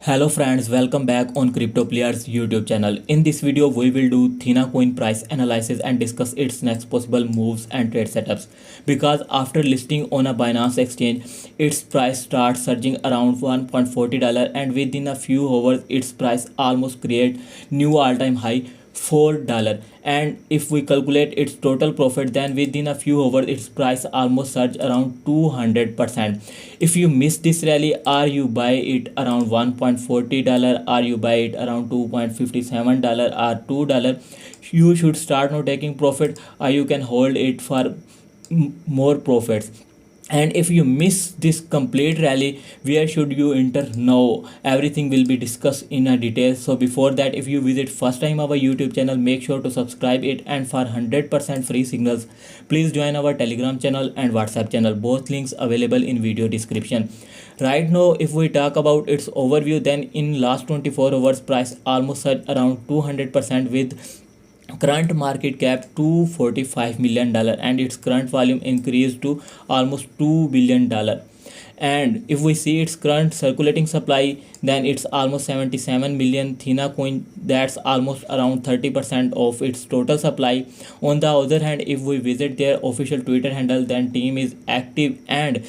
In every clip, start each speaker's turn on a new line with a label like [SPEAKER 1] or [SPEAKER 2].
[SPEAKER 1] Hello friends, welcome back on Crypto Players YouTube channel. In this video, we will do Thina coin price analysis and discuss its next possible moves and trade setups. Because after listing on a Binance exchange, its price starts surging around $1.40 and within a few hours, its price almost create new all-time high $4, and if we calculate its total profit, then within a few hours its price almost surge around 200%. If you miss this rally, or you buy it around $1.40, or you buy it around $2.57 or $2, you should start now taking profit, or you can hold it for more profits. And if you miss this complete rally, where should you enter now? Everything will be discussed in a detail. So before that, if you visit first time our YouTube channel, make sure to subscribe it, and for 100% free signals, please join our Telegram channel and WhatsApp channel. Both links available in video description. Right now, if we talk about its overview, then in last 24 hours price almost surged around 200% with current market cap $245 million, and its current volume increased to almost $2 billion. And if we see its current circulating supply, then it's almost 77 million Thina coin. That's almost around 30% of its total supply. On the other hand, if we visit their official Twitter handle, then team is active, and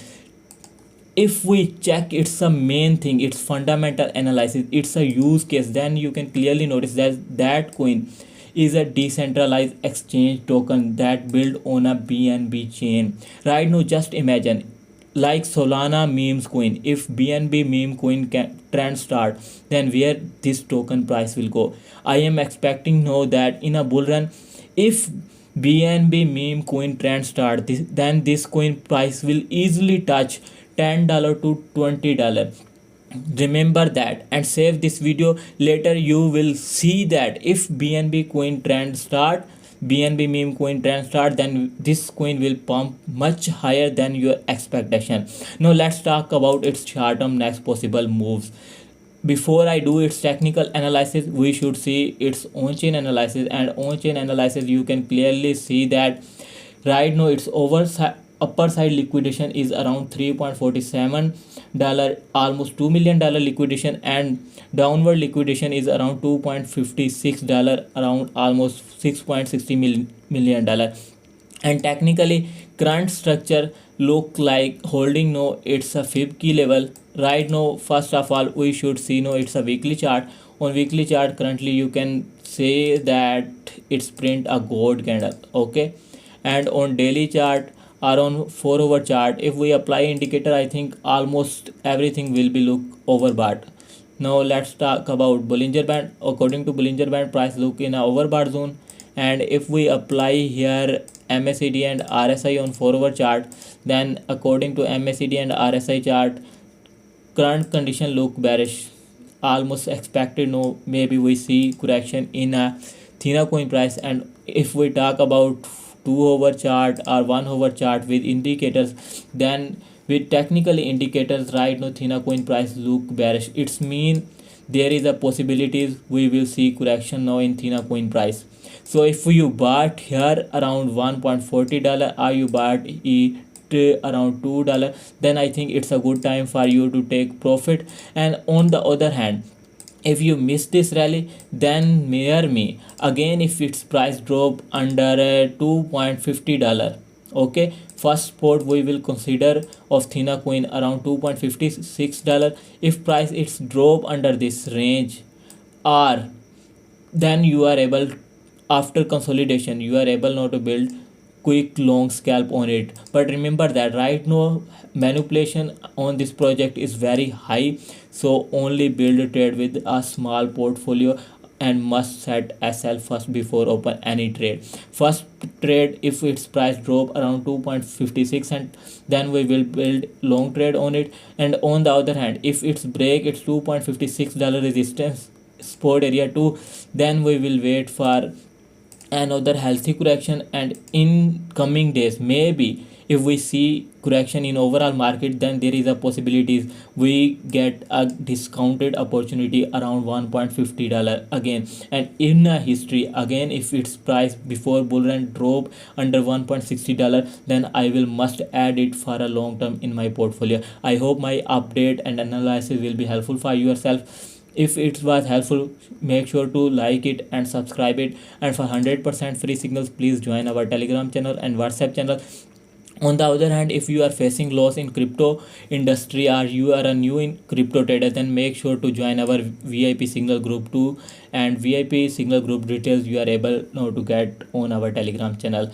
[SPEAKER 1] if we check it's a main thing, it's fundamental analysis, it's a use case, then you can clearly notice that coin is a decentralized exchange token that built on a BNB chain. Right now, just imagine like Solana memes coin. If BNB meme coin can trend start, then where this token price will go? I am expecting now that in a bull run, if BNB meme coin trend start, then this coin price will easily touch $10 to $20. Remember that and save this video. Later you will see that if BNB coin trend start, BNB meme coin trend start, then this coin will pump much higher than your expectation. Now let's talk about its short term next possible moves. Before I do its technical analysis, we should see its on-chain analysis. And on-chain analysis, you can clearly see that right now its upper side liquidation is around $3.47, almost $2 million liquidation, and downward liquidation is around $2.56, around almost $6.60 million. And technically current structure look like holding no, it's a fib key level. Right now, first of all, we should see no, it's a weekly chart. On weekly chart currently you can say that it's print a gold candle, okay. And on daily chart or on 4-hour chart, if we apply indicator, I think almost everything will be look overbought. Now let's talk about Bollinger Band. According to Bollinger Band, price look in a overbought zone. And if we apply here MACD and RSI on 4-hour chart, then according to MACD and RSI chart, current condition look bearish, almost expected no, maybe we see correction in a Thina coin price. And if we talk about 2-hour chart or 1-hour chart with indicators, then with technical indicators, right now Thina coin price look bearish. It's mean there is a possibilities we will see correction now in Thina coin price. So if you bought here around $1.40 or you bought it around $2, then I think it's a good time for you to take profit. And on the other hand, if you miss this rally, then near me again, if its price drop under $2.50, okay, first spot we will consider of Thina coin around $2.56. If price it's drop under this range, or then you are able, after consolidation, you are able now to build quick long scalp on it. But remember that right now manipulation on this project is very high, so only build a trade with a small portfolio and must set SL first before open any trade. First trade, if its price drop around 2.56, and then we will build long trade on it. And on the other hand, if it's break its $2.56 resistance support area too, then we will wait for another healthy correction. And in coming days, maybe if we see correction in overall market, then there is a possibilities we get a discounted opportunity around $1.50 again. And in a history again, if its price before bull run drop under $1.60, then I will must add it for a long term in my portfolio. I hope my update and analysis will be helpful for yourself. If it was helpful, make sure to like it and subscribe it. And for 100% free signals, please join our Telegram channel and WhatsApp channel. On the other hand, if you are facing loss in crypto industry or you are a new in crypto trader, then make sure to join our VIP signal group too. And VIP signal group details you are able now to get on our Telegram channel.